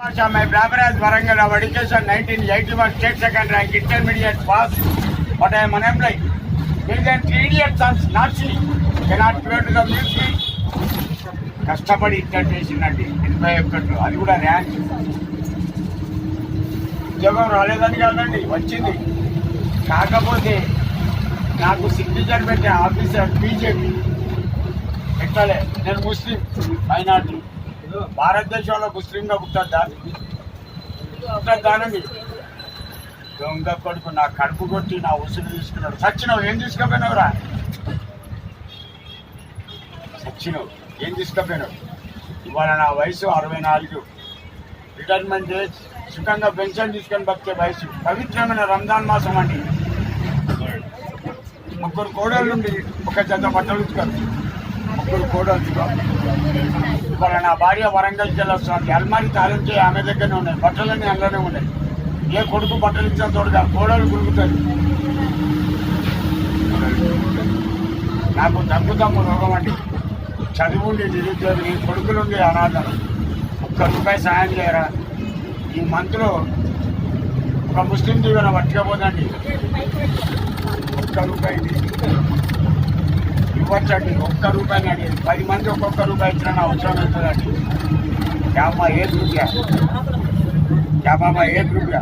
My brother has Warangal of education 1981 state second rank intermediate pass, but I am unemployed. There is an idiot sons not see cannot go to the music. కష్టపడి inter చేసిందండి 81లో అది కూడా rank. ఉద్యోగం రాలేదని కాదండి, వచ్చింది. కాకపోతే నాకు సిగ్నేచర్ పెట్టే ఆఫీసర్ బీజేపీ పెట్టలే. నేను ముస్లిం మైనార్టీ, భారతదేశంలో ముస్లింగా పుట్టద్దానండి. దొంగ కొడుకు నా కడుపు కొట్టి నా ఉసురు తీసుకున్నాడు. సచ్చినవు ఏం తీసుకుపోయినావురా? సచ్చినవు ఏం తీసుకుపోయినావు? ఇవాళ నా వయసు 64. రిటైర్మెంట్ ఏజ్, సుఖంగా పెన్షన్ తీసుకొని బతికే వయసు. పవిత్రమైన రంజాన్ మాసం అండి. 3 కోడళ్ళు నుండి ఒక జత బట్టలు ఉతుకారు. 3 కోడళ్ళు. ఇవాళ నా భార్య వరంగల్ జిల్లా వస్తుంది. అల్మారి తాళించే ఆమె దగ్గరనే ఉన్నాయి, బట్టలన్నీ అందులోనే ఉన్నాయి. ఏ కొడుకు బట్టలు ఇచ్చిన తోడుగా కోడలు గురుగుతాయి. నాకు తగ్గుతాము రోగం అండి. చదువుండి నిరుద్యోగి, కొడుకులుండి అనాథలు. 1 రూపాయి సాయం చేయరా? ఈ మంత్లో ఒక ముస్లిం దీవెన పట్టుకపోదండి. 1 రూపాయి ఇవ్వచ్చండి. 1 రూపాయని అడిగి 10 మంది ఒక్కొక్క రూపాయి ఇచ్చినా నా అవసరం అవుతుందండి. 1 రూపాయ. 1 రూపాయ.